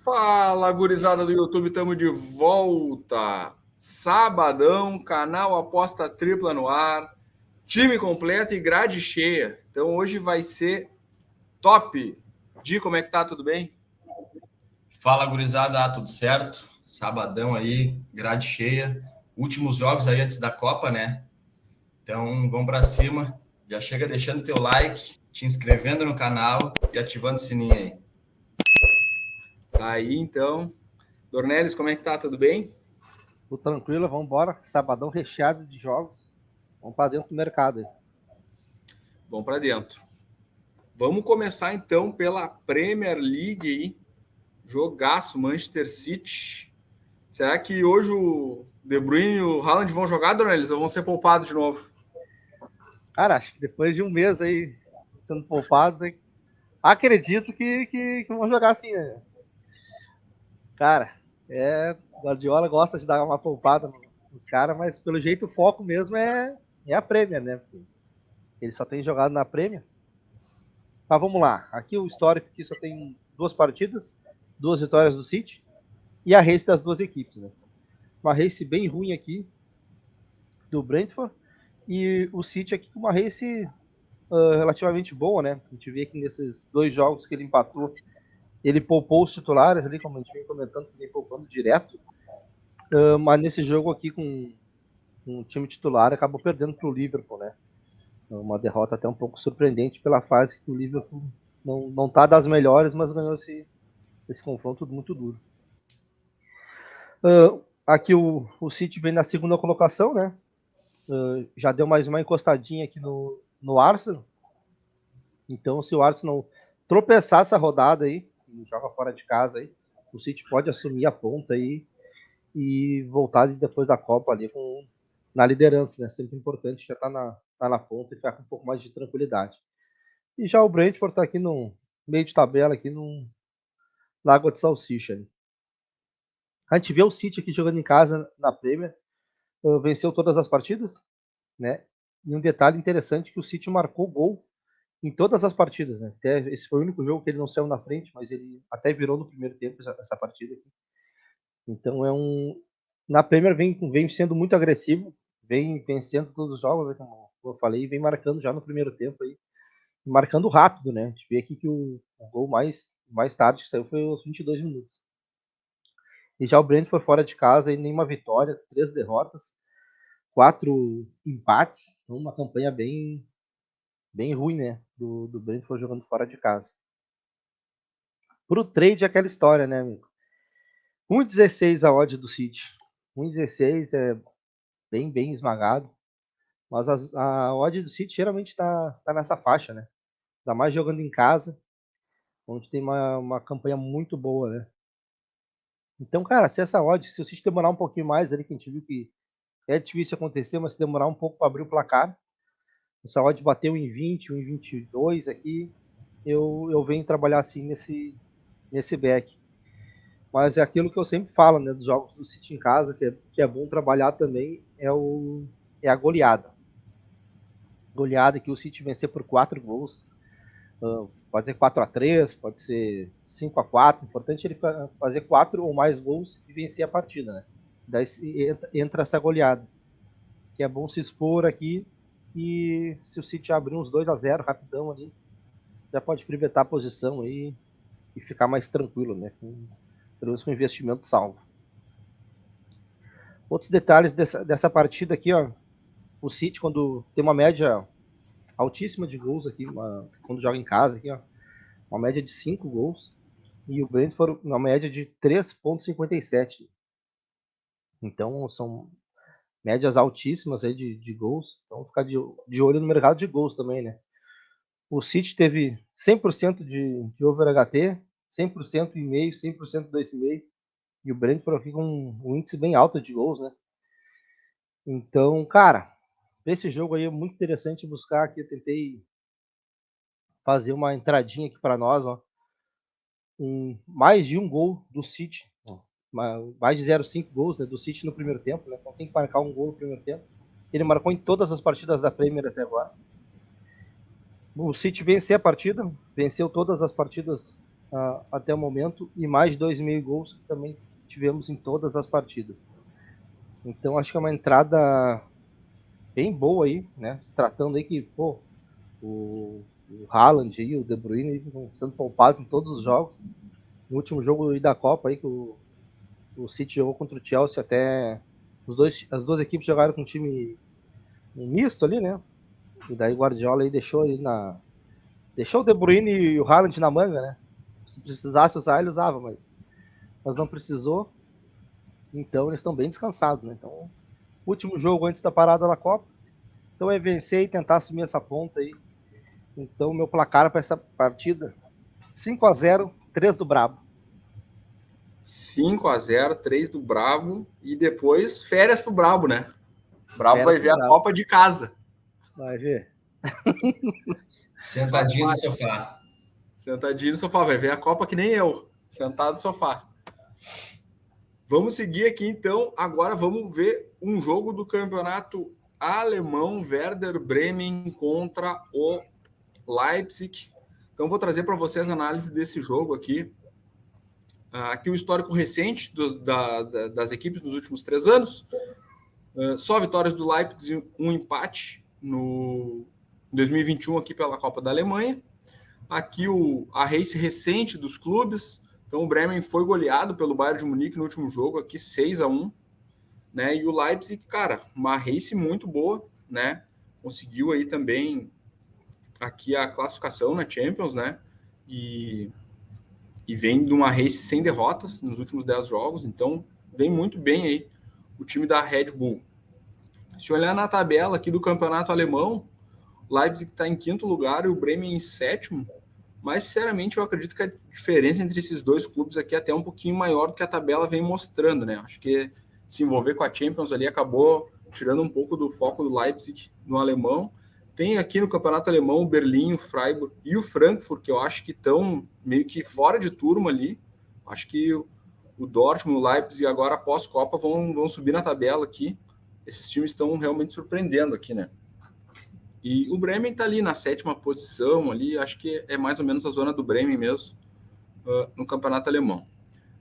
Fala, gurizada do YouTube, estamos de volta. Sabadão, canal Aposta Tripla no ar, time completo e grade cheia. Então hoje vai ser top. Di, como é que tá? Tudo bem? Fala, gurizada, tudo certo? Sabadão aí, grade cheia. Últimos jogos aí antes da Copa, né? Então, vamos para cima. Já chega deixando teu like, te inscrevendo no canal e ativando o sininho aí. Tá aí então. Dornelles, como é que tá? Tudo bem? Tudo tranquilo, vamos embora. Sabadão recheado de jogos. Vamos para dentro do mercado aí. Vamos para dentro. Vamos começar então pela Premier League aí. Jogaço, Manchester City. Será que hoje o De Bruyne e o Haaland vão jogar, Dornelles, ou vão ser poupados de novo? Cara, acho que depois de um mês aí sendo poupados, aí, acredito que vão jogar assim, né? Cara, Guardiola gosta de dar uma poupada nos caras, mas pelo jeito o foco mesmo é a Premier, né? Porque ele só tem jogado na Premier. Mas vamos lá. Aqui o histórico aqui só tem 2 partidas, 2 vitórias do City e a race das 2 equipes, né? Uma race bem ruim aqui do Brentford e o City aqui com uma race relativamente boa, né? A gente vê que nesses 2 jogos que ele empatou, ele poupou os titulares ali, como a gente vem comentando, que vem poupando direto. Mas nesse jogo aqui com o time titular acabou perdendo para o Liverpool, né? Uma derrota até um pouco surpreendente pela fase que o Liverpool não tá das melhores, mas ganhou esse confronto muito duro. Aqui o City vem na segunda colocação, né? Já deu mais uma encostadinha aqui no Arsenal. Então, se o Arsenal tropeçar essa rodada aí, joga fora de casa aí, o City pode assumir a ponta aí e voltar depois da Copa ali na liderança, né? Sempre importante já estar na ponta e ficar com um pouco mais de tranquilidade. E já o Brentford está aqui no meio de tabela, aqui na água de salsicha. Né? A gente vê o City aqui jogando em casa na Premier, venceu todas as partidas, né? E um detalhe interessante que o City marcou gol em todas as partidas, né? Até esse foi o único jogo que ele não saiu na frente, mas ele até virou no primeiro tempo essa partida aqui. Então na Premier vem sendo muito agressivo, vem vencendo todos os jogos, né? Como eu falei, vem marcando já no primeiro tempo aí, marcando rápido, né? A gente vê aqui que o gol mais tarde que saiu foi aos 22 minutos. E já o Brentford fora de casa, aí nenhuma vitória, 3 derrotas, 4 empates, uma campanha bem ruim, né? Do Brentford jogando fora de casa. Pro trade é aquela história, né, amigo? 1,16 a odd do City. 1,16 é bem esmagado. Mas a odd do City geralmente tá nessa faixa, né? Ainda mais jogando em casa, onde tem uma campanha muito boa, né? Então, cara, se essa odd, se o City demorar um pouquinho mais ali, que a gente viu que é difícil acontecer, mas se demorar um pouco para abrir o placar, essa odd bateu em 20, em 22 aqui, eu venho trabalhar assim nesse back. Mas é aquilo que eu sempre falo, né, dos jogos do City em casa, que é bom trabalhar também, é a goleada. Goleada que o City vencer por 4 gols. Pode ser 4-3, pode ser 5-4. O importante é ele fazer 4 ou mais gols e vencer a partida, né? Daí entra essa goleada. Que é bom se expor aqui. E se o City abrir uns 2-0 rapidão ali, já pode privilegiar a posição aí e ficar mais tranquilo, né? Pelo menos com investimento salvo. Outros detalhes dessa partida aqui, ó. O City, quando tem uma média altíssima de gols aqui, quando joga em casa aqui, ó. Uma média de 5 gols. E o Brentford uma média de 3,57. Então são médias altíssimas aí de gols. Então ficar de olho no mercado de gols também, né? O City teve 100% de over HT, 100% e meio, 100% 2,5. E o Brentford aqui com um índice bem alto de gols, né? Então, cara, esse jogo aí é muito interessante buscar aqui. Eu tentei fazer uma entradinha aqui para nós, ó. Mais de um gol do City, mais de 0,5 gols, né, do City no primeiro tempo, né? Então tem que marcar um gol no primeiro tempo. Ele marcou em todas as partidas da Premier até agora. O City venceu a partida, venceu todas as partidas até o momento, e mais de 2,5 gols que também tivemos em todas as partidas. Então acho que é uma entrada bem boa aí, né? Se tratando aí que, pô, o Haaland e o De Bruyne estão sendo poupados em todos os jogos. No último jogo da Copa aí, que o City jogou contra o Chelsea, até as duas equipes jogaram com um time misto ali, né? E daí o Guardiola aí deixou o De Bruyne e o Haaland na manga, né? Se precisasse usar, ele usava, mas não precisou. Então eles estão bem descansados, né? Então, último jogo antes da parada da Copa. Então é vencer e tentar assumir essa ponta aí. Então meu placar para essa partida, 5-0, 3 do Brabo. 5-0, 3 do Brabo, e depois férias pro Brabo, né? O Brabo Férias vai pro ver a Brabo. Copa de casa. Vai ver. Sentadinho no sofá. Sentadinho no sofá, vai ver a Copa que nem eu, sentado no sofá. Vamos seguir aqui então. Agora vamos ver um jogo do campeonato alemão, Werder Bremen contra o Leipzig. Então vou trazer para vocês a análise desse jogo aqui. Aqui o histórico recente das equipes nos últimos 3 anos. Só vitórias do Leipzig, um empate no 2021 aqui pela Copa da Alemanha. Aqui a race recente dos clubes. Então o Bremen foi goleado pelo Bayern de Munique no último jogo, aqui 6-1, né? E o Leipzig, cara, uma race muito boa, né? Conseguiu aí também aqui a classificação na Champions, né? E vem de uma race sem derrotas nos últimos 10 jogos, então vem muito bem aí o time da Red Bull. Se olhar na tabela aqui do campeonato alemão, o Leipzig está em 5º lugar e o Bremen em 7º. Mas, sinceramente, eu acredito que a diferença entre esses dois clubes aqui é até um pouquinho maior do que a tabela vem mostrando, né? Acho que se envolver com a Champions ali acabou tirando um pouco do foco do Leipzig no alemão. Tem aqui no campeonato alemão o Berlim, o Freiburg e o Frankfurt, que eu acho que estão meio que fora de turma ali. Acho que o Dortmund, o Leipzig, agora após Copa, vão subir na tabela aqui. Esses times estão realmente surpreendendo aqui, né? E o Bremen está ali na 7ª posição, ali, acho que é mais ou menos a zona do Bremen mesmo, no campeonato alemão.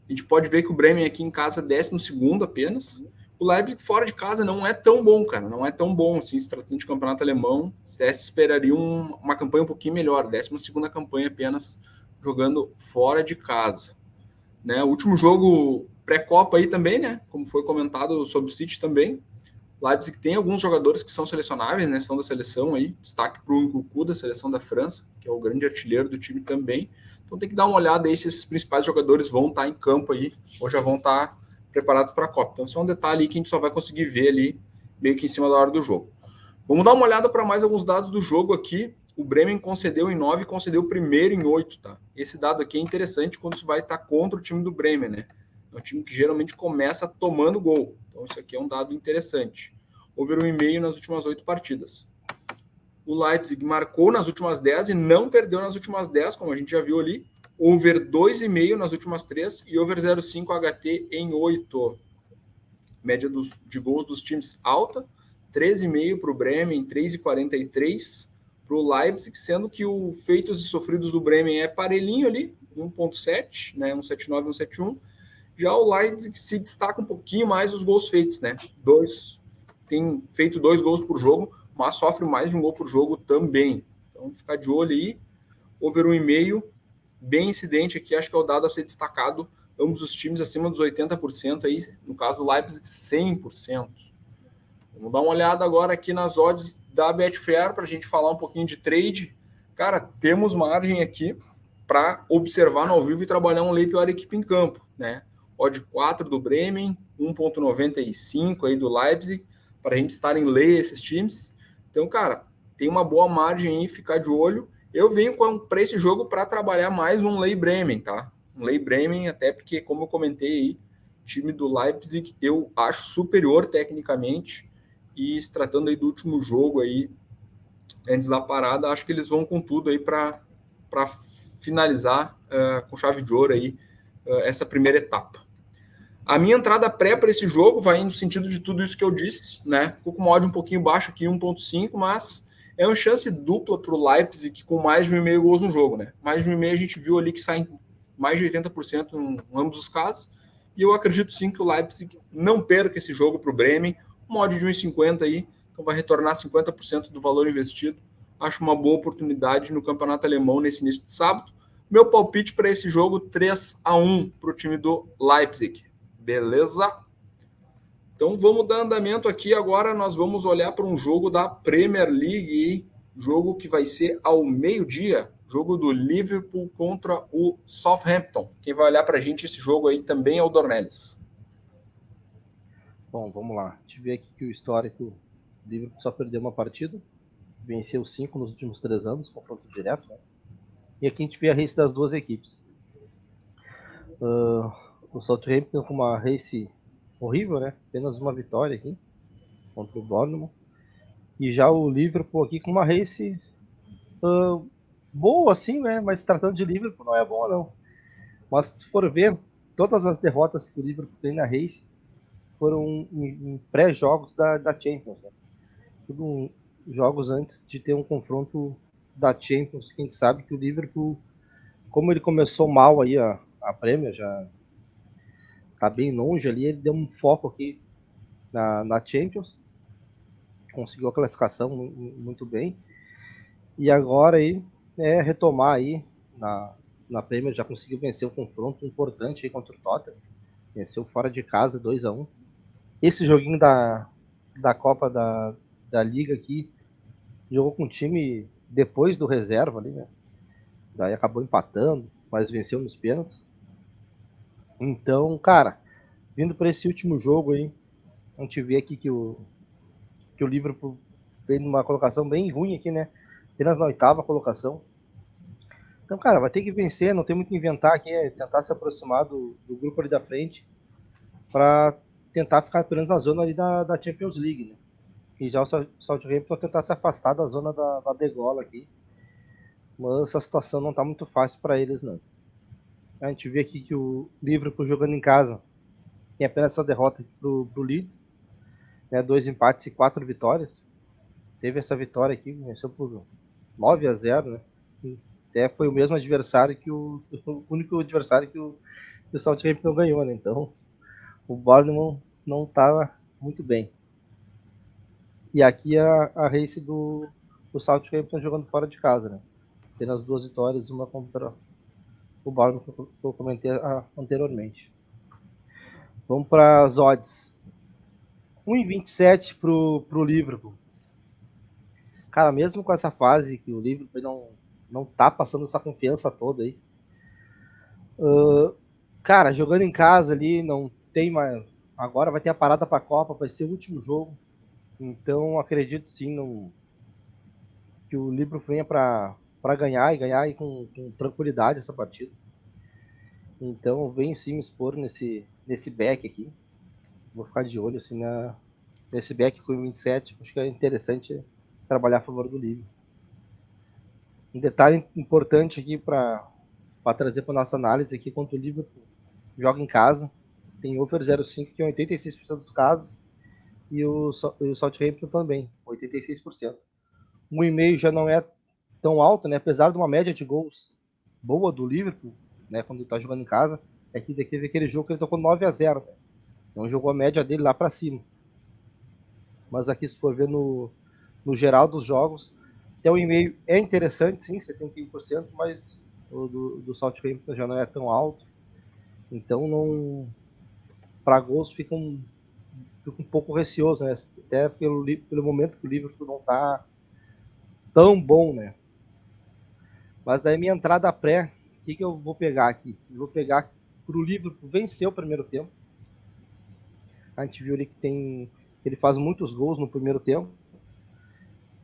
A gente pode ver que o Bremen aqui em casa é 12º apenas. O Leipzig fora de casa não é tão bom, cara, não é tão bom assim, se tratando de campeonato alemão. Até se esperaria uma campanha um pouquinho melhor, 12ª campanha apenas jogando fora de casa. Né? O último jogo pré-Copa aí também, né? Como foi comentado sobre o City também. Leipzig tem alguns jogadores que são selecionáveis, né? São da seleção aí. Destaque para o Nkunku da seleção da França, que é o grande artilheiro do time também. Então tem que dar uma olhada aí se esses principais jogadores vão estar em campo aí ou já vão estar preparados para a Copa. Então isso é um detalhe aí que a gente só vai conseguir ver ali meio que em cima da hora do jogo. Vamos dar uma olhada para mais alguns dados do jogo aqui. O Bremen concedeu em 9 e concedeu o primeiro em 8, tá? Esse dado aqui é interessante quando isso vai estar contra o time do Bremen, né? É um time que geralmente começa tomando gol. Então isso aqui é um dado interessante. Over 1,5 nas últimas 8 partidas. O Leipzig marcou nas últimas 10 e não perdeu nas últimas 10, como a gente já viu ali. Over 2,5 nas últimas 3 e over 0,5 HT em 8. Média de gols dos times alta. 13,5 para o Bremen, 3,43 para o Leipzig, sendo que o feitos e sofridos do Bremen é parelhinho ali, 1,7, né, 1,79, 1,71. Já o Leipzig se destaca um pouquinho mais os gols feitos, né? Tem feito 2 gols por jogo, mas sofre mais de um gol por jogo também. Então, ficar de olho aí. Over 1,5, bem incidente aqui, acho que é o dado a ser destacado. Ambos os times acima dos 80%, aí, no caso do Leipzig, 100%. Vamos dar uma olhada agora aqui nas odds da Betfair para a gente falar um pouquinho de trade. Cara, temos margem aqui para observar no ao vivo e trabalhar um lei pior equipe em campo, né? Odd 4 do Bremen, 1,95 aí do Leipzig, para a gente estar em lei esses times. Então, cara, tem uma boa margem aí, ficar de olho. Eu venho para esse jogo para trabalhar mais um lei Bremen, tá? Um lei Bremen, até porque, como eu comentei aí, o time do Leipzig eu acho superior tecnicamente. E se tratando aí do último jogo aí, antes da parada, acho que eles vão com tudo aí para finalizar com chave de ouro aí essa primeira etapa. A minha entrada pré para esse jogo vai no sentido de tudo isso que eu disse, né? Ficou com uma odd um pouquinho baixo aqui, 1,5, mas é uma chance dupla para o Leipzig com mais de 1,5 gols no jogo, né? Mais de 1,5 a gente viu ali que saem mais de 80% em ambos os casos. E eu acredito sim que o Leipzig não perca esse jogo para o Bremen, uma odd de 1,50 aí, então vai retornar 50% do valor investido. Acho uma boa oportunidade no campeonato alemão nesse início de sábado. Meu palpite para esse jogo, 3-1 para o time do Leipzig. Beleza? Então vamos dar andamento aqui. Agora nós vamos olhar para um jogo da Premier League, jogo que vai ser ao meio-dia, jogo do Liverpool contra o Southampton. Quem vai olhar para a gente esse jogo aí também é o Dornelles. Bom, vamos lá. A gente vê aqui que o histórico, o Liverpool só perdeu uma partida, venceu 5 nos últimos 3 anos, confronto direto, né? E aqui a gente vê a race das duas equipes. O Southampton com uma race horrível, né? Apenas uma vitória aqui contra o Bournemouth. E já o Liverpool aqui com uma race boa, assim, né? Mas tratando de Liverpool não é bom, não. Mas se for ver, todas as derrotas que o Liverpool tem na race foram em pré-jogos da Champions, né? Tudo jogos antes de ter um confronto da Champions. Quem sabe que o Liverpool, como ele começou mal aí a Premier, já tá bem longe ali, ele deu um foco aqui na Champions, conseguiu a classificação muito bem, e agora aí retomar aí na Premier, já conseguiu vencer um confronto importante aí contra o Tottenham, venceu fora de casa 2-1. Esse joguinho da Copa da Liga aqui, jogou com o time depois do reserva ali, né? Daí acabou empatando, mas venceu nos pênaltis. Então, cara, vindo para esse último jogo aí, a gente vê aqui que o Liverpool fez uma colocação bem ruim aqui, né? Apenas na 8ª colocação. Então, cara, vai ter que vencer, não tem muito que inventar aqui, é tentar se aproximar do grupo ali da frente para tentar ficar pelo menos na zona ali da Champions League, né? E já o Southampton tentar se afastar da zona da degola aqui. Mas essa situação não tá muito fácil para eles, não. A gente vê aqui que o Liverpool jogando em casa tem apenas essa derrota aqui pro Leeds, né? 2 empates e 4 vitórias. Teve essa vitória aqui, venceu por 9-0, né? E até foi o mesmo adversário o único adversário que o Southampton ganhou, né? Então, o Bournemouth não estava muito bem. E aqui a race do Southampton jogando fora de casa, né? Apenas 2 vitórias, uma contra o Bournemouth que eu comentei anteriormente. Vamos para as odds. 1,27 pro Liverpool. Cara, mesmo com essa fase que o Liverpool não tá passando essa confiança toda aí. Cara, jogando em casa ali, não tem mais. Agora vai ter a parada para a Copa, vai ser o último jogo. Então acredito sim que o Liverpool venha para ganhar e com tranquilidade essa partida. Então eu venho sim me expor nesse back aqui. Vou ficar de olho assim nesse back com 27. Acho que é interessante se trabalhar a favor do Liverpool. Um detalhe importante aqui para trazer para nossa análise aqui, quanto o Liverpool joga em casa, tem over 0,5 que é 86% dos casos, e o Southampton também, 86%. 1,5 já não é tão alto, né? Apesar de uma média de gols boa do Liverpool, né? Quando está jogando em casa, é que teve aquele jogo que ele tocou 9-0, né? Então jogou a média dele lá para cima. Mas aqui, se for ver no geral dos jogos, até o e-mail é interessante, sim, 71%, mas o do Southampton já não é tão alto. Então, não, para gols fica um pouco receoso, né? Até pelo momento que o Liverpool não está tão bom, né? Mas daí minha entrada pré, o que eu vou pegar aqui? Eu vou pegar para o Liverpool vencer o primeiro tempo. A gente viu ali que ele faz muitos gols no primeiro tempo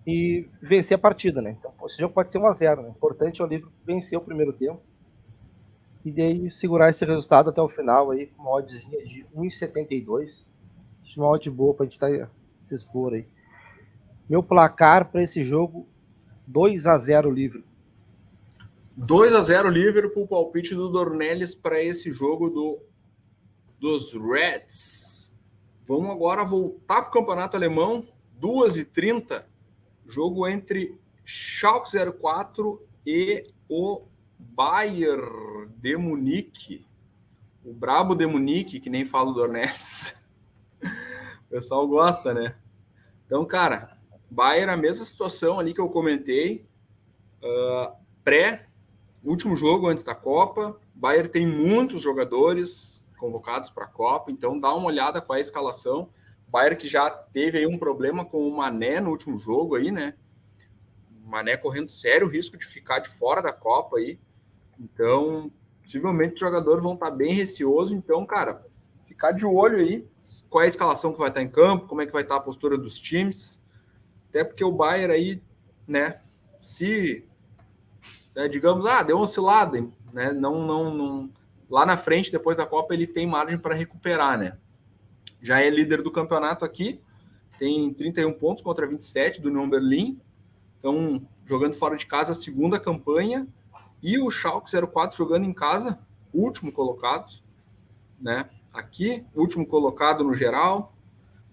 e vencer a partida, né? Então, esse jogo pode ser 1-0, né? O importante é o Liverpool vencer o primeiro tempo e daí segurar esse resultado até o final aí com uma oddzinha de 1,72. Acho uma odd boa pra gente se expor aí. Meu placar para esse jogo, 2-0 Liverpool. 2-0 Liverpool, palpite do Dornelles para esse jogo dos Reds. Vamos agora voltar para o campeonato alemão, 2h30, jogo entre Schalke 04 e o Bayern de Munique. O brabo de Munique, que nem fala do Dornelles. O pessoal gosta, né? Então, cara, Bayern, a mesma situação ali que eu comentei. Último jogo antes da Copa. Bayern tem muitos jogadores convocados para a Copa, então dá uma olhada com a escalação. Bayern que já teve aí um problema com o Mané no último jogo aí, né? O Mané correndo sério risco de ficar de fora da Copa aí. Então, possivelmente os jogadores vão estar bem receosos. Então, cara, ficar de olho aí qual é a escalação que vai estar em campo, como é que vai estar a postura dos times. Até porque o Bayern aí, né, se, digamos, deu uma oscilada, né, não, lá na frente, depois da Copa, ele tem margem para recuperar, né. Já é líder do campeonato aqui, tem 31 pontos contra 27 do Union Berlin. Então, jogando fora de casa, a segunda campanha. E o Schalke 04 jogando em casa, último colocado, né? Aqui, último colocado no geral.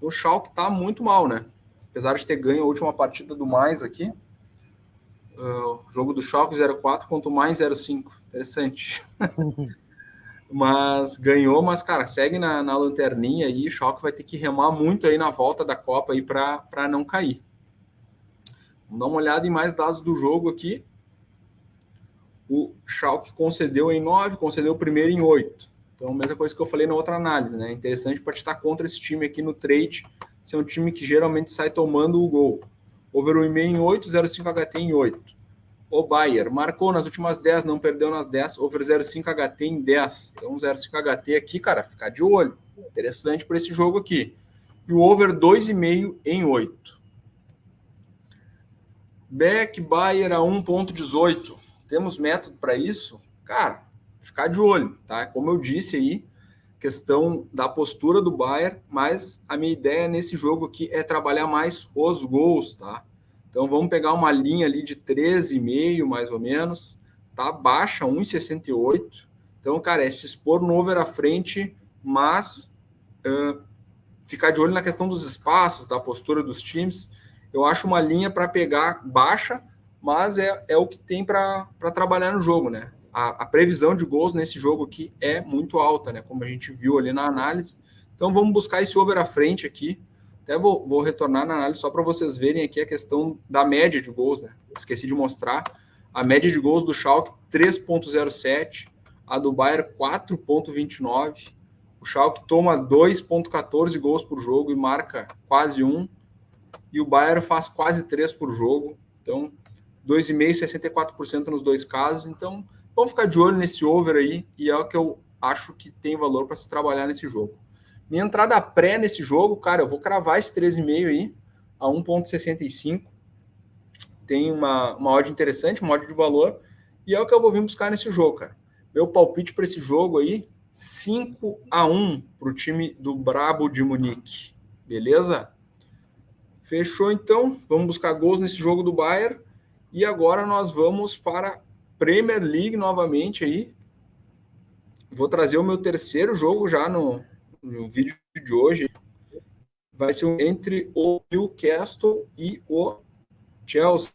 O Schalke tá muito mal, né? Apesar de ter ganho a última partida do Mais aqui. Jogo do Schalke 04 contra o Mais 05. Interessante. Mas ganhou, mas, cara, segue na lanterninha aí. O Schalke vai ter que remar muito aí na volta da Copa aí para não cair. Vamos dar uma olhada em mais dados do jogo aqui. O Schalke concedeu em 9, concedeu o primeiro em 8. Então, mesma coisa que eu falei na outra análise, né? Interessante para estar contra esse time aqui no trade, ser um time que geralmente sai tomando o gol. Over 1,5 em 8, 0,5 HT em 8. O Bayern marcou nas últimas 10, não perdeu nas 10, over 0,5 HT em 10. Então, 0,5 HT aqui, cara, ficar de olho. Interessante para esse jogo aqui. E o over 2,5 em 8. Beck Bayern a 1,18. Temos método para isso? Cara, ficar de olho, tá? Como eu disse aí, questão da postura do Bayern, mas a minha ideia nesse jogo aqui é trabalhar mais os gols, tá? Então vamos pegar uma linha ali de 13,5 mais ou menos, tá? Baixa, 1,68. Então, cara, é se expor no over à frente, mas ficar de olho na questão dos espaços, da postura dos times. Eu acho uma linha para pegar baixa, mas é o que tem para trabalhar no jogo, né? A previsão de gols nesse jogo aqui é muito alta, né? Como a gente viu ali na análise. Então vamos buscar esse over à frente aqui. Até vou retornar na análise só para vocês verem aqui a questão da média de gols, né? Esqueci de mostrar. A média de gols do Schalke, 3,07. A do Bayern, 4,29. O Schalke toma 2,14 gols por jogo e marca quase 1. E o Bayern faz quase 3 por jogo. Então, 2,5, 64% nos dois casos. Então, vamos ficar de olho nesse over aí, e é o que eu acho que tem valor para se trabalhar nesse jogo. Minha entrada pré nesse jogo, cara, eu vou cravar esse 13,5 aí, a 1,65. Tem uma odd interessante, uma odd de valor, e é o que eu vou vir buscar nesse jogo, cara. Meu palpite para esse jogo aí, 5-1 para o time do Brabo de Munique. Beleza? Fechou, então. Vamos buscar gols nesse jogo do Bayern. E agora nós vamos para a Premier League novamente aí. Vou trazer o meu terceiro jogo já no vídeo de hoje. Vai ser entre o Newcastle e o Chelsea.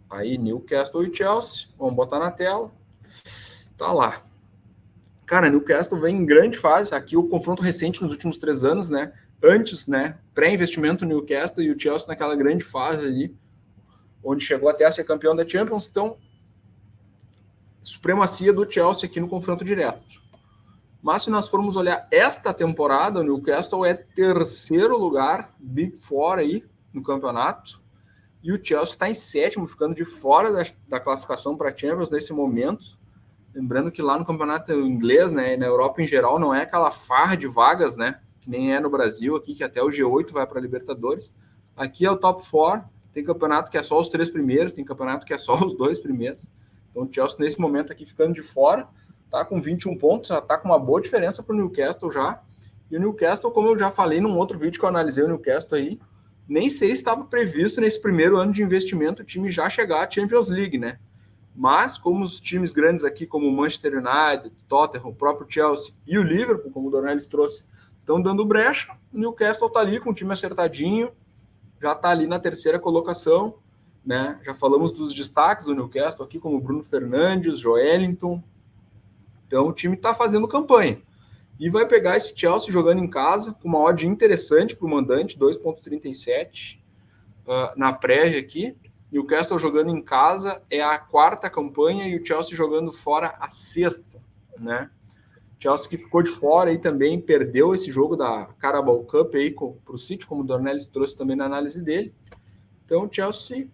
Aí, Newcastle e Chelsea. Vamos botar na tela. Tá lá. Cara, Newcastle vem em grande fase. Aqui o confronto recente nos últimos 3 anos, né? Antes, né? Pré-investimento no Newcastle e o Chelsea naquela grande fase ali, onde chegou até a ser campeão da Champions. Então, supremacia do Chelsea aqui no confronto direto. Mas se nós formos olhar esta temporada, o Newcastle é terceiro lugar, Big Four aí no campeonato, e o Chelsea está em sétimo, ficando de fora da classificação para a Champions nesse momento. Lembrando que lá no campeonato inglês, né, e na Europa em geral, não é aquela farra de vagas, né, que nem é no Brasil aqui, que até o G8 vai para a Libertadores. Aqui é o top 4, tem campeonato que é só os 3 primeiros, tem campeonato que é só os 2 primeiros. Então o Chelsea nesse momento aqui ficando de fora, tá com 21 pontos, já tá com uma boa diferença para o Newcastle já. E o Newcastle, como eu já falei num outro vídeo que eu analisei o Newcastle aí, nem sei se estava previsto nesse primeiro ano de investimento o time já chegar à Champions League, né? Mas como os times grandes aqui, como o Manchester United, Tottenham, o próprio Chelsea e o Liverpool, como o Dornelles trouxe, estão dando brecha, o Newcastle tá ali com o time acertadinho, já tá ali na terceira colocação. né? Já falamos dos destaques do Newcastle aqui, como Bruno Fernandes, Joelinton. Então o time está fazendo campanha. E vai pegar esse Chelsea jogando em casa, com uma odd interessante para o mandante, 2,37 na prévia aqui. Newcastle jogando em casa é a 4ª campanha e o Chelsea jogando fora a 6ª, né? Chelsea que ficou de fora e também perdeu esse jogo da Carabao Cup aí para o City, como o Dornelis trouxe também na análise dele. Então o Chelsea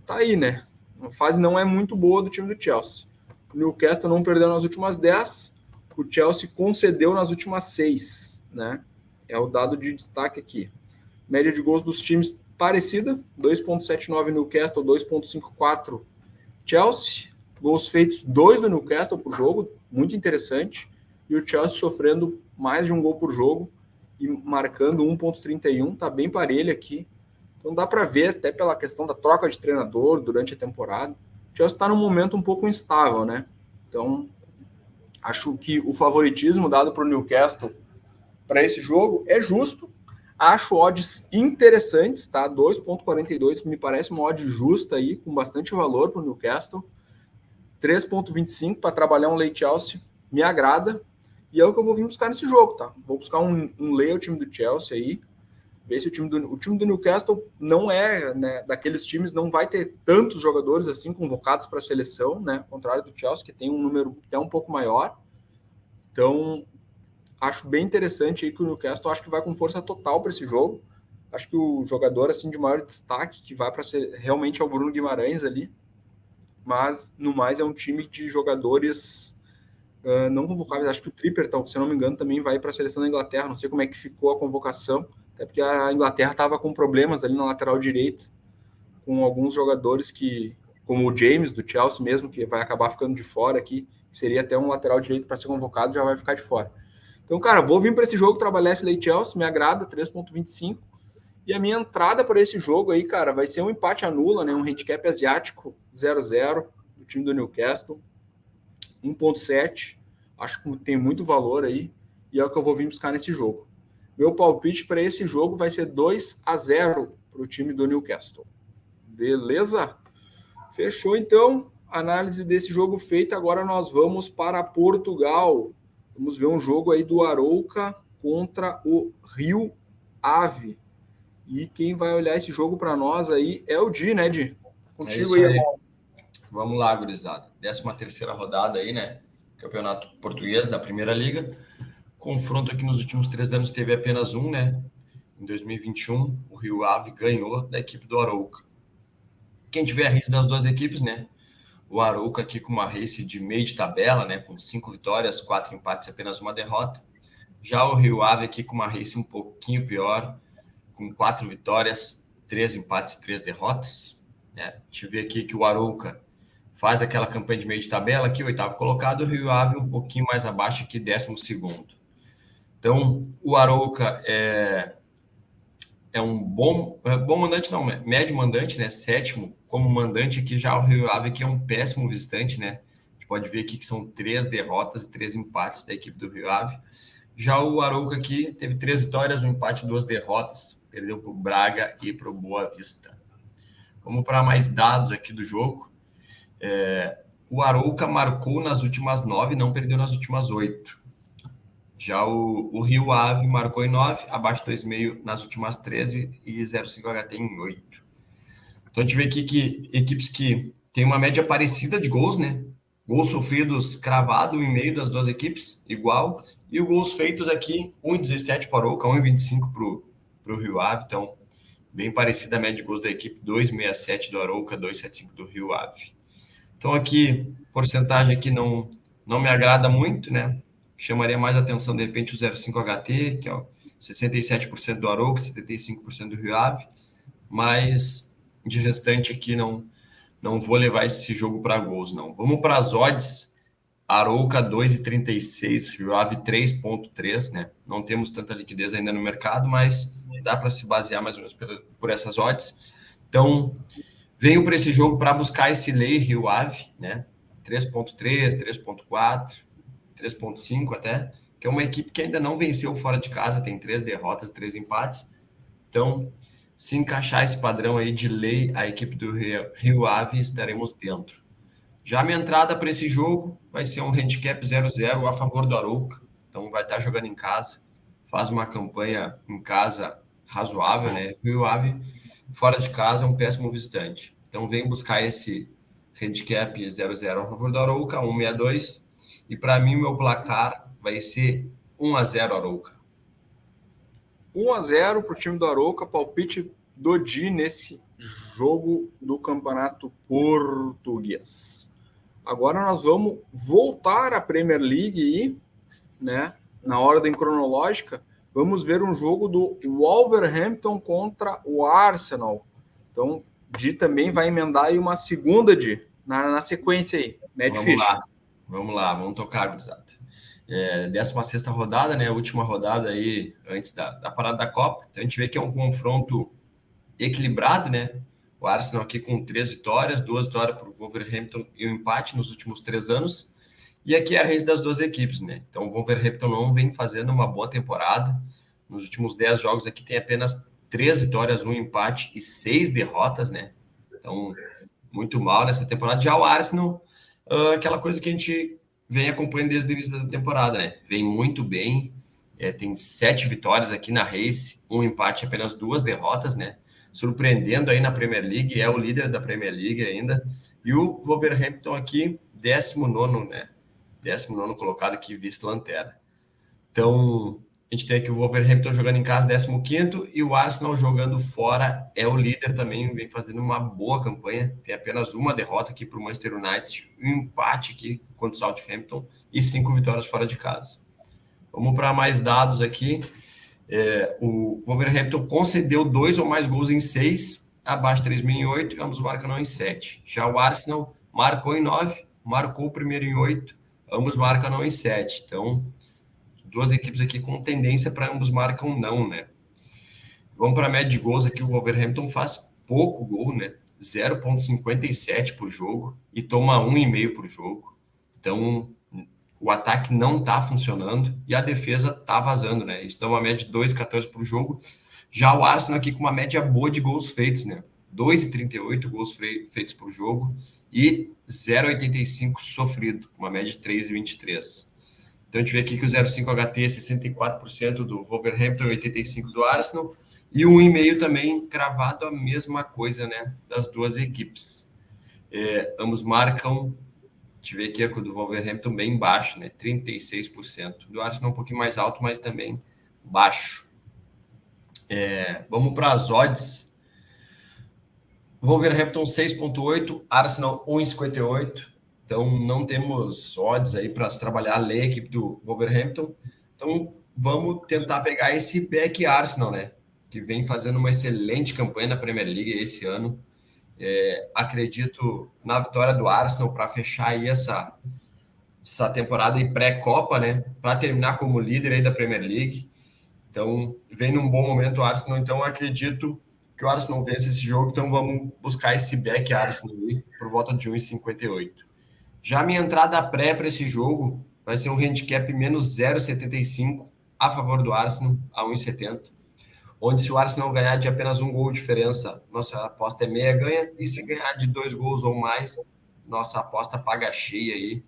tá aí, né? A fase não é muito boa do time do Chelsea. O Newcastle não perdeu nas últimas 10, o Chelsea concedeu nas últimas 6, né? É o dado de destaque aqui. Média de gols dos times parecida, 2,79 Newcastle, 2,54 Chelsea. Gols feitos 2 do Newcastle por jogo, muito interessante. E o Chelsea sofrendo mais de um gol por jogo e marcando 1,31, tá bem parelho aqui. Então dá para ver, até pela questão da troca de treinador durante a temporada, o Chelsea está num momento um pouco instável, né? Então, acho que o favoritismo dado para o Newcastle para esse jogo é justo. Acho odds interessantes, tá? 2,42 me parece uma odd justa aí, com bastante valor para o Newcastle. 3,25 para trabalhar um late Chelsea me agrada. E é o que eu vou vir buscar nesse jogo, tá? Vou buscar um lay ao time do Chelsea aí. Ver se o time do Newcastle não é, né, daqueles times, não vai ter tantos jogadores assim convocados para a seleção, né? Ao contrário do Chelsea, que tem um número até um pouco maior. Então, acho bem interessante aí que o Newcastle acho que vai com força total para esse jogo. Acho que o jogador assim de maior destaque que vai para ser realmente é o Bruno Guimarães ali. Mas, no mais, é um time de jogadores não convocáveis. Acho que o Tripper, se eu não me engano, também vai para a seleção da Inglaterra. Não sei como é que ficou a convocação. Até porque a Inglaterra estava com problemas ali na lateral direita, com alguns jogadores que, como o James, do Chelsea mesmo, que vai acabar ficando de fora aqui, que seria até um lateral direito para ser convocado, já vai ficar de fora. Então, cara, vou vir para esse jogo trabalhar esse late Chelsea, me agrada, 3,25. E a minha entrada para esse jogo aí, cara, vai ser um empate anula, né? Um handicap asiático 0-0 do time do Newcastle, 1,7. Acho que tem muito valor aí e é o que eu vou vir buscar nesse jogo. Meu palpite para esse jogo vai ser 2-0 para o time do Newcastle. Beleza? Fechou, então. Análise desse jogo feita. Agora nós vamos para Portugal. Vamos ver um jogo aí do Arouca contra o Rio Ave. E quem vai olhar esse jogo para nós aí é o Di, né, Di? Contigo aí. Vamos lá, gurizada. 13ª rodada aí, né? Campeonato Português da Primeira Liga. Confronto aqui nos últimos 3 anos teve apenas um, né? Em 2021, o Rio Ave ganhou da equipe do Arouca. Quem tiver a race das duas equipes, né? O Arouca aqui com uma race de meio de tabela, né? Com 5 vitórias, 4 empates e apenas uma derrota. Já o Rio Ave aqui com uma race um pouquinho pior, com 4 vitórias, 3 empates e 3 derrotas. Né? A gente vê aqui que o Arouca faz aquela campanha de meio de tabela aqui, 8º colocado, o Rio Ave um pouquinho mais abaixo aqui, 12º. Então, o Arouca é um bom mandante, não, médio mandante, né? 7º como mandante aqui, já o Rio Ave aqui é um péssimo visitante, né? A gente pode ver aqui que são 3 derrotas e 3 empates da equipe do Rio Ave. Já o Arouca aqui teve 3 vitórias, um empate e 2 derrotas, perdeu para o Braga e para o Boa Vista. Vamos para mais dados aqui do jogo. O Arouca marcou nas últimas 9, não perdeu nas últimas 8. Já o Rio Ave marcou em 9, abaixo 2,5 nas últimas 13 e 0,5 HT em 8. Então a gente vê aqui que equipes que têm uma média parecida de gols, né? Gols sofridos cravado em meio das duas equipes, igual. E os gols feitos aqui, 1,17 para o Arouca, 1,25 para o Rio Ave. Então, bem parecida a média de gols da equipe, 2,67 do Arouca, 2,75 do Rio Ave. Então aqui, porcentagem aqui não me agrada muito, né? Chamaria mais atenção, de repente, o 0,5 HT, que é 67% do Arouca, 75% do Rio Ave. Mas, de restante aqui, não vou levar esse jogo para gols, não. Vamos para as odds. Arouca 2,36, Rio Ave 3,3, né? Não temos tanta liquidez ainda no mercado, mas dá para se basear mais ou menos por essas odds. Então, venho para esse jogo para buscar esse lay Rio Ave, né? 3,3, 3,4, 3,5 até, que é uma equipe que ainda não venceu fora de casa, tem 3 derrotas, 3 empates. Então, Se encaixar esse padrão aí de lei, a equipe do Rio Ave estaremos dentro. Já minha entrada para esse jogo vai ser um handicap 0-0 a favor do Arouca. Então vai estar jogando em casa, faz uma campanha em casa razoável, né? Rio Ave fora de casa é um péssimo visitante. Então vem buscar esse handicap 0-0 a favor do Arouca, 1,62. E para mim o meu placar vai ser 1-0 Arouca. 1-0 para o time do Arouca, palpite do Di nesse jogo do Campeonato Português. Agora nós vamos voltar à Premier League e, né, na ordem cronológica, vamos ver um jogo do Wolverhampton contra o Arsenal. Então, Di também vai emendar aí uma segunda, Di, na sequência aí. Vamos lá, vamos tocar, gurizada. 16ª rodada, né? A última rodada aí antes da parada da Copa. Então a gente vê que é um confronto equilibrado, né? O Arsenal aqui com 3 vitórias, 2 vitórias para o Wolverhampton e um empate nos últimos 3 anos. E aqui é a race das duas equipes, né? Então o Wolverhampton não vem fazendo uma boa temporada. Nos últimos 10 jogos aqui tem apenas 3 vitórias, 1 empate e 6 derrotas, né? Então, muito mal nessa temporada. Já o Arsenal, aquela coisa que a gente vem acompanhando desde o início da temporada, né? Vem muito bem, tem 7 vitórias aqui na race, 1 empate e apenas 2 derrotas, né? Surpreendendo aí na Premier League, é o líder da Premier League ainda. E o Wolverhampton aqui, 19º, né? 19º colocado aqui, vice-lanterna. Então, a gente tem aqui o Wolverhampton jogando em casa, 15º, e o Arsenal jogando fora, é o líder também, vem fazendo uma boa campanha, tem apenas 1 derrota aqui para o Manchester United, um empate aqui contra o Southampton e 5 vitórias fora de casa. Vamos para mais dados aqui. O Wolverhampton concedeu 2 ou mais gols em 6, abaixo de 3.000 em 8, ambos marcam em 7. Já o Arsenal marcou em 9, marcou o primeiro em 8, ambos marcam em 7. Então, duas equipes aqui com tendência para ambos marcam não, né? Vamos para a média de gols aqui, o Wolverhampton faz pouco gol, né? 0,57 por jogo e toma 1,5 por jogo. Então, o ataque não está funcionando e a defesa está vazando, né? Isso dá uma média de 2,14 por jogo. Já o Arsenal aqui com uma média boa de gols feitos, né? 2,38 gols feitos por jogo e 0,85 sofrido, uma média de 3,23. Então, a gente vê aqui que o 0,5 HT é 64% do Wolverhampton, 85% do Arsenal, e o 1,5 também cravado a mesma coisa, né, das duas equipes. Ambos marcam, a gente vê aqui a do Wolverhampton bem baixo, né, 36%. Do Arsenal um pouquinho mais alto, mas também baixo. Vamos para as odds. Wolverhampton 6,8, Arsenal 1,58. Então, não temos odds aí para se trabalhar a lei, a equipe do Wolverhampton. Então, vamos tentar pegar esse back Arsenal, né? Que vem fazendo uma excelente campanha na Premier League esse ano. Acredito na vitória do Arsenal para fechar aí essa temporada em pré-Copa, né? Para terminar como líder aí da Premier League. Então, vem num bom momento o Arsenal. Então, acredito que o Arsenal vence esse jogo. Então, vamos buscar esse back Arsenal aí por volta de 1,58. Já minha entrada pré para esse jogo vai ser um handicap menos 0,75 a favor do Arsenal, a 1,70. Onde se o Arsenal ganhar de apenas 1 gol de diferença, nossa aposta é meia ganha. E se ganhar de 2 gols ou mais, nossa aposta paga cheia aí.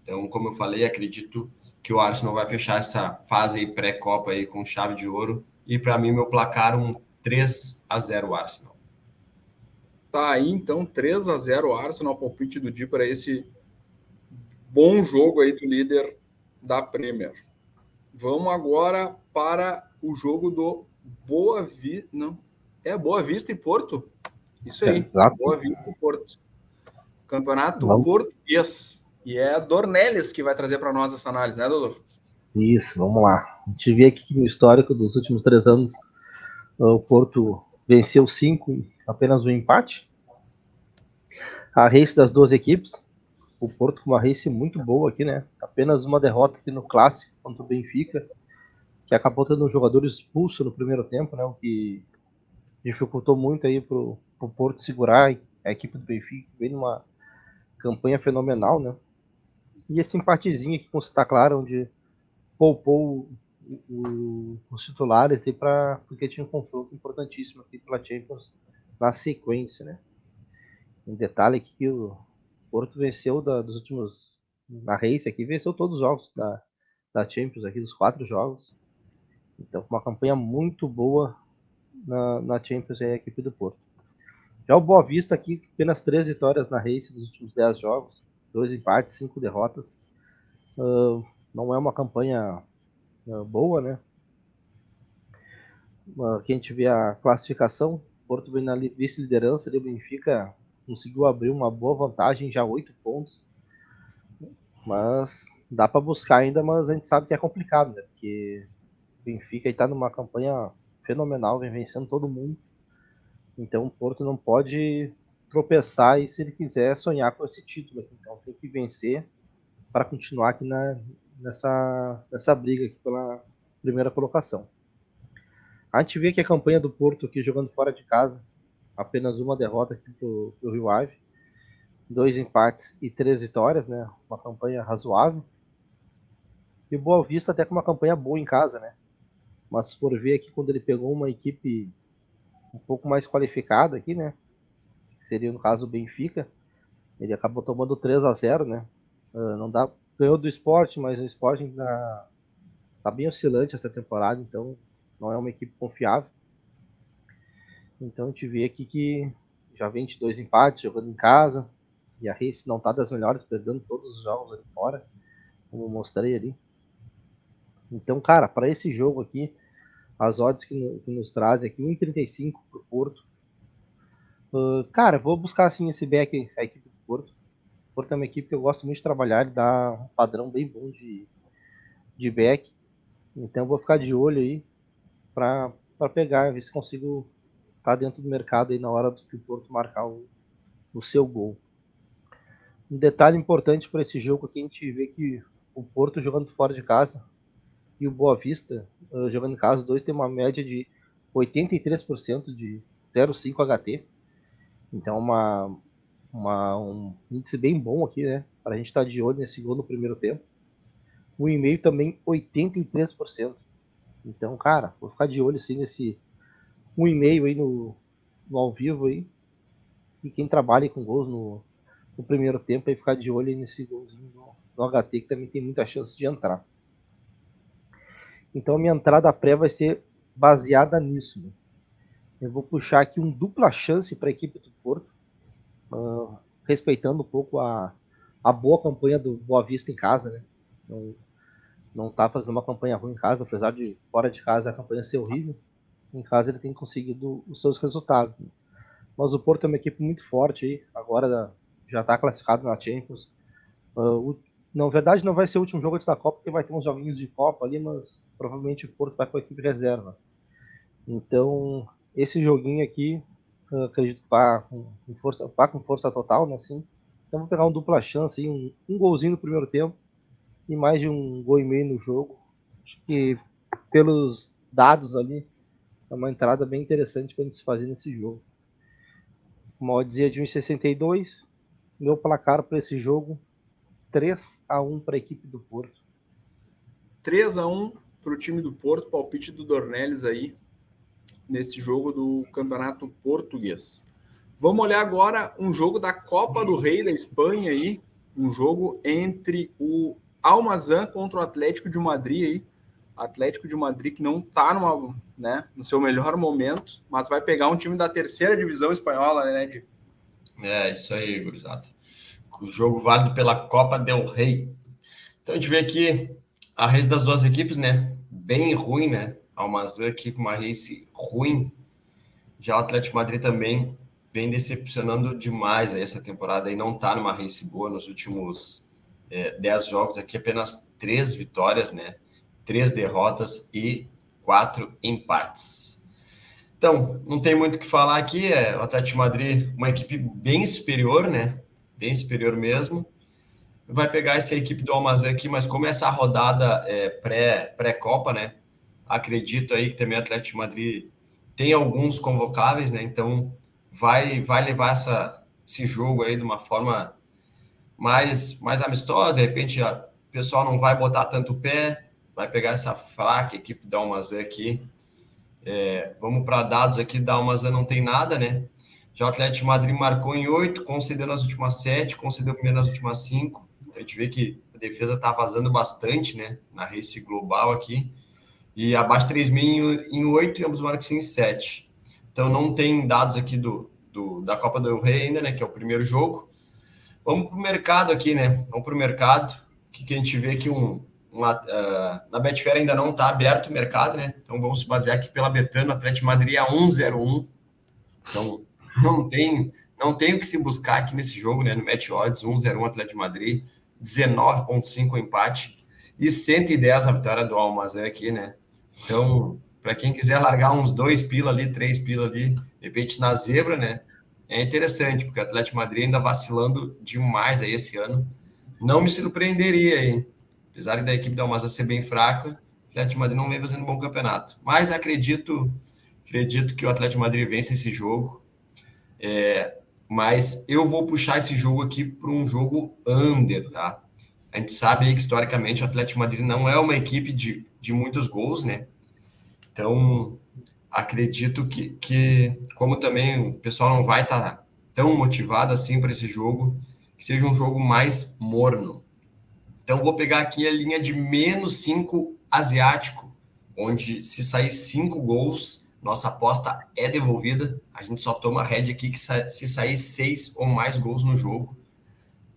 Então, como eu falei, acredito que o Arsenal vai fechar essa fase aí pré-Copa aí com chave de ouro. E para mim, meu placar 3-0 Arsenal. Tá aí, então, 3-0 Arsenal, palpite do Di para esse bom jogo aí do líder da Premier. Vamos agora para o jogo do Boa Vista. Não, Boa Vista e Porto? Isso aí, Exato. Boa Vista e Porto. Campeonato Português. E é Dornelles que vai trazer para nós essa análise, né, Dudu? Isso, vamos lá. A gente vê aqui no histórico dos últimos 3 anos, o Porto venceu 5 e apenas um empate. A race das duas equipes, o Porto com uma race muito boa aqui, né? Apenas uma derrota aqui no Clássico contra o Benfica, que acabou tendo um jogador expulso no primeiro tempo, né? O que dificultou muito aí pro Porto segurar a equipe do Benfica, que vem numa campanha fenomenal, né? E esse empatezinho aqui com o Santa Clara, onde poupou os titulares aí porque tinha um confronto importantíssimo aqui pela Champions na sequência, né? Um detalhe aqui que o Porto venceu dos últimos, na Race aqui, venceu todos os jogos da Champions aqui, dos 4 jogos. Então, uma campanha muito boa na Champions é a equipe do Porto. Já o Boa Vista aqui, apenas 3 vitórias na Race dos últimos 10 jogos, 2 empates, 5 derrotas. Não é uma campanha boa, né? Aqui a gente vê a classificação, o Porto vem na vice-liderança, o Benfica conseguiu abrir uma boa vantagem, já 8 pontos, mas dá para buscar ainda, mas a gente sabe que é complicado, né? Porque o Benfica está numa campanha fenomenal, vem vencendo todo mundo, então o Porto não pode tropeçar e se ele quiser sonhar com esse título aqui, então tem que vencer para continuar aqui nessa briga aqui pela primeira colocação. A gente vê que a campanha do Porto aqui jogando fora de casa, apenas uma derrota aqui pro Rio Ave, 2 empates e 3 vitórias, né? Uma campanha razoável. E o Boa Vista até com uma campanha boa em casa, né? Mas se for ver aqui quando ele pegou uma equipe um pouco mais qualificada aqui, né? Seria no caso o Benfica, ele acabou tomando 3-0, né? Não dá, ganhou do Sport, mas o Sport ainda tá bem oscilante essa temporada, então não é uma equipe confiável. Então a gente vê aqui que já vem de 2 empates jogando em casa, e a Race não tá das melhores, perdendo todos os jogos ali fora, como eu mostrei ali. Então, cara, para esse jogo aqui, as odds que nos trazem aqui, 1,35 pro Porto. Cara, vou buscar assim esse back, a equipe do Porto. O Porto é uma equipe que eu gosto muito de trabalhar, ele dá um padrão bem bom de back. Então vou ficar de olho aí para pegar, ver se consigo estar dentro do mercado aí na hora do que o Porto marcar o seu gol. Um detalhe importante para esse jogo aqui, a gente vê que o Porto jogando fora de casa e o Boa Vista jogando em casa, os dois tem uma média de 83% de 0,5 HT. Então um índice bem bom aqui, né? Para a gente estar de olho nesse gol no primeiro tempo. O e-mail também 83%. Então, cara, vou ficar de olho assim nesse 1,5 aí no ao vivo aí. E quem trabalha com gols no primeiro tempo aí ficar de olho aí nesse golzinho no HT, que também tem muita chance de entrar. Então a minha entrada pré vai ser baseada nisso, né? Eu vou puxar aqui um dupla chance para a equipe do Porto, respeitando um pouco a boa campanha do Boa Vista em casa, né? Não tá fazendo uma campanha ruim em casa, apesar de fora de casa a campanha ser horrível. Em casa ele tem conseguido os seus resultados, né? Mas o Porto é uma equipe muito forte aí, agora já está classificado na Champions. Na verdade não vai ser o último jogo antes da Copa, porque vai ter uns joguinhos de Copa ali, mas provavelmente o Porto vai com a equipe reserva. Então esse joguinho aqui, acredito que vá com força total, né? Assim. Então vou pegar um dupla chance, aí, um golzinho no primeiro tempo e mais de um gol e meio no jogo. Acho que pelos dados ali é uma entrada bem interessante para a gente se fazer nesse jogo. Uma oddzinha de 1,62. Meu placar para esse jogo, 3-1 para a equipe do Porto. 3-1 para o time do Porto, palpite do Dornelles aí, nesse jogo do Campeonato Português. Vamos olhar agora um jogo da Copa do Rei da Espanha aí, um jogo entre o Almazán contra o Atlético de Madrid aí. Atlético de Madrid que não está no seu melhor momento, mas vai pegar um time da terceira divisão espanhola, né, Ned? É, isso aí, gurizada. O jogo válido pela Copa del Rei. Então a gente vê aqui a race das duas equipes, né? Bem ruim, né? Almazán aqui com uma race ruim. Já o Atlético de Madrid também vem decepcionando demais aí essa temporada e não tá numa race boa nos últimos 10 jogos. Aqui apenas 3 vitórias, né? 3 derrotas e 4 empates. Então, não tem muito o que falar aqui. O Atlético de Madrid, uma equipe bem superior, né? Bem superior mesmo. Vai pegar essa equipe do Almazán aqui, mas como essa rodada pré-Copa, né? Acredito aí que também o Atlético de Madrid tem alguns convocáveis, né? Então, vai levar esse jogo aí de uma forma mais amistosa. De repente, o pessoal não vai botar tanto o pé. vai pegar essa fraca equipe da Almazã aqui. Vamos para dados aqui, da Almazã não tem nada, né? Já o Atlético de Madrid marcou em 8, concedeu nas últimas 7, concedeu primeiro nas últimas 5. Então a gente vê que a defesa está vazando bastante, né? Na race global aqui. E abaixo de 3.000 em 8 e ambos marcam em 7. Então não tem dados aqui da Copa do Rei ainda, né? Que é o primeiro jogo. Vamos para o mercado aqui, né? Vamos para o mercado. O que a gente vê aqui na Betfair ainda não está aberto o mercado, né? Então vamos se basear aqui pela Betano, Atlético de Madrid a 1,01. Então não tem o que se buscar aqui nesse jogo, né? No Match Odds, 1,01 Atlético de Madrid, 19,5 o empate e 110 a vitória do Almazã aqui, né? Então, para quem quiser largar uns 2 pila ali, 3 pila ali, de repente na zebra, né? É interessante, porque o Atlético de Madrid ainda vacilando demais aí esse ano. Não me surpreenderia, hein? Apesar da equipe da Almazã ser bem fraca, o Atlético de Madrid não vem fazendo um bom campeonato. Mas acredito que o Atlético de Madrid vence esse jogo. Mas eu vou puxar esse jogo aqui para um jogo under, tá? A gente sabe aí que, historicamente, o Atlético de Madrid não é uma equipe de muitos gols, né? Então, acredito que como também o pessoal não vai estar tão motivado assim para esse jogo, que seja um jogo mais morno. Então, vou pegar aqui a linha de -5 asiático, onde se sair 5 gols, nossa aposta é devolvida. A gente só toma head aqui que se sair 6 ou mais gols no jogo.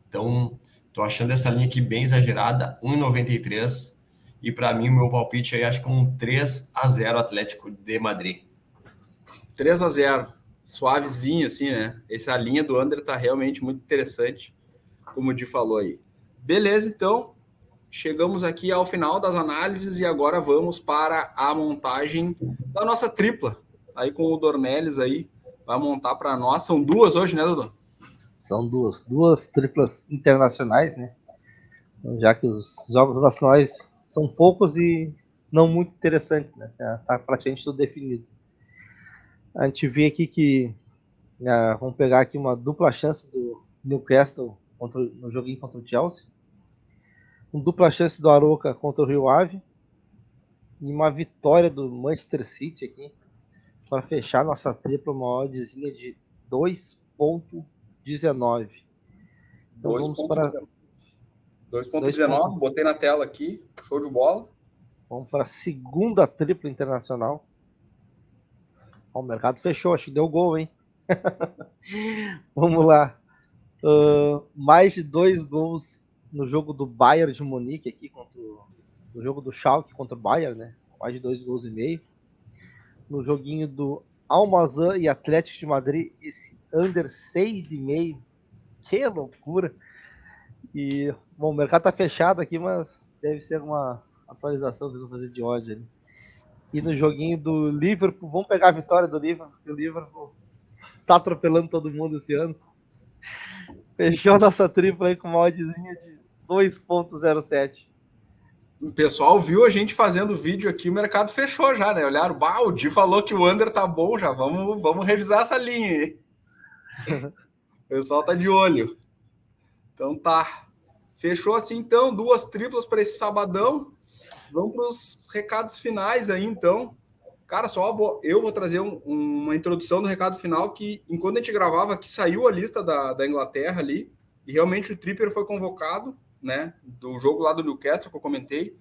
Então, tô achando essa linha aqui bem exagerada, 1,93. E para mim, o meu palpite aí, acho que um 3-0 Atlético de Madrid. 3-0. Suavezinho, assim, né? Essa linha do under tá realmente muito interessante, como o Di falou aí. Beleza, então. Chegamos aqui ao final das análises e agora vamos para a montagem da nossa tripla. Aí com o Dornelles aí, vai montar para nós. São 2 hoje, né, Dudu? São duas triplas internacionais, né? Já que os jogos nacionais são poucos e não muito interessantes, né? Tá praticamente tudo definido. A gente vê aqui que vamos pegar aqui uma dupla chance do Newcastle no joguinho contra o Chelsea, uma dupla chance do Arouca contra o Rio Ave e uma vitória do Manchester City aqui para fechar nossa tripla, uma oddzinha de 2,19. Então vamos para 2,19, botei na tela aqui, show de bola. Vamos para a segunda tripla internacional. O mercado fechou, acho que deu gol, hein? Vamos lá. Mais de 2 gols no jogo do Bayern de Munique aqui, no jogo do Schalke contra o Bayern, né? Mais de 2,5 gols. No joguinho do Almazã e Atlético de Madrid, esse under 6,5. Que loucura! E, bom, o mercado tá fechado aqui, mas deve ser uma atualização que eles vão fazer de ódio ali. E no joguinho do Liverpool, vamos pegar a vitória do Liverpool, porque o Liverpool tá atropelando todo mundo esse ano. Fechou nossa tripla aí com uma oddzinha de 2,07. O pessoal viu a gente fazendo vídeo aqui, o mercado fechou já, né? Olharam, o Di falou que o under tá bom já, vamos revisar essa linha aí. O pessoal tá de olho. Então tá. Fechou assim, então, 2 triplas para esse sabadão. Vamos para os recados finais aí, então. Cara, eu vou trazer uma introdução do recado final que, enquanto a gente gravava, aqui saiu a lista da Inglaterra ali, e realmente o Trippier foi convocado, né, do jogo lá do Newcastle, que eu comentei.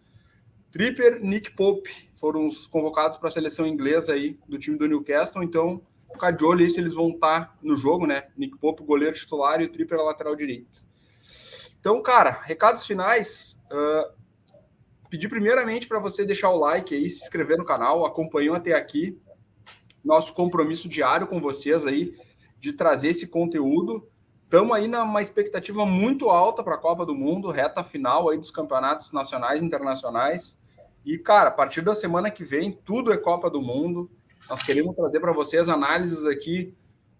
Trippier, Nick Pope foram os convocados para a seleção inglesa aí do time do Newcastle, então ficar de olho aí se eles vão estar no jogo, né? Nick Pope, goleiro titular, e o Trippier, a lateral direito. Então, cara, recados finais. Pedir primeiramente para você deixar o like aí, se inscrever no canal, acompanhou até aqui. Nosso compromisso diário com vocês aí, de trazer esse conteúdo. Estamos aí numa expectativa muito alta para a Copa do Mundo, reta final aí dos campeonatos nacionais e internacionais. E, cara, a partir da semana que vem, tudo é Copa do Mundo. Nós queremos trazer para vocês análises aqui.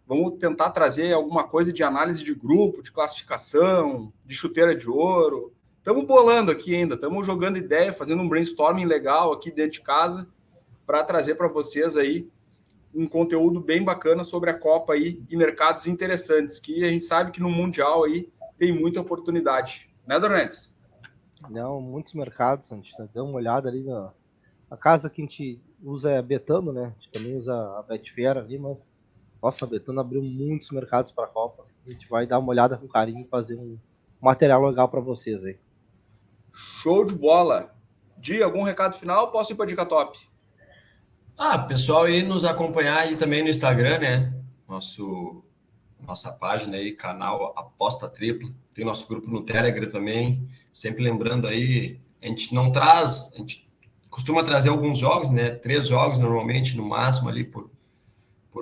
Vamos tentar trazer alguma coisa de análise de grupo, de classificação, de chuteira de ouro. Estamos bolando aqui ainda, estamos jogando ideia, fazendo um brainstorming legal aqui dentro de casa para trazer para vocês aí um conteúdo bem bacana sobre a Copa aí e mercados interessantes, que a gente sabe que no Mundial aí tem muita oportunidade. Né, Dornelles? Não, muitos mercados, a gente deu uma olhada ali a casa que a gente usa é a Betano, né? A gente também usa a Betfair ali, mas nossa, a Betano abriu muitos mercados para a Copa. A gente vai dar uma olhada com carinho e fazer um material legal para vocês aí. Show de bola. Di, algum recado final? Posso ir para dica top? Pessoal aí nos acompanhar aí também no Instagram, né? Nossa página aí, canal Aposta Tripla. Tem nosso grupo no Telegram também. Sempre lembrando aí, a gente costuma trazer alguns jogos, né? 3 jogos normalmente, no máximo ali por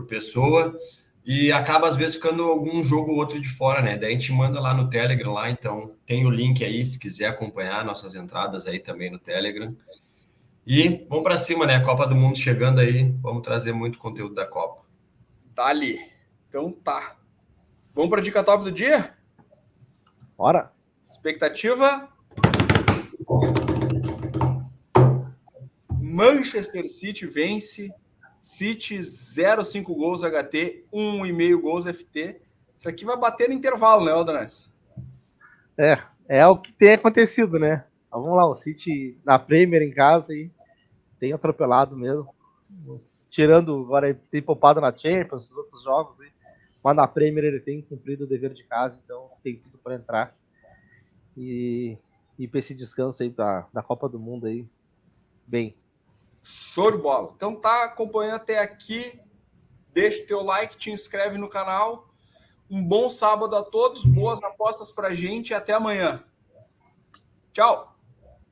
pessoa. E acaba às vezes ficando algum jogo ou outro de fora, né? Daí a gente manda lá no Telegram lá, então tem o link aí se quiser acompanhar nossas entradas aí também no Telegram. E vamos para cima, né? Copa do Mundo chegando aí, vamos trazer muito conteúdo da Copa. Dali. Então tá. Vamos para a dica top do dia? Bora! Expectativa? Manchester City vence. City 0,5 gols HT, 1,5 gols FT. Isso aqui vai bater no intervalo, né, Aldonés? É o que tem acontecido, né? Então, vamos lá, o City na Premier em casa aí tem atropelado mesmo. Tirando agora, tem poupado na Champions, os outros jogos, né? Mas na Premier ele tem cumprido o dever de casa, então tem tudo para entrar. E para esse descanso aí da Copa do Mundo aí, bem. Show de bola. Então tá acompanhando até aqui. Deixa o teu like, te inscreve no canal. Um bom sábado a todos, boas apostas pra gente e até amanhã. Tchau!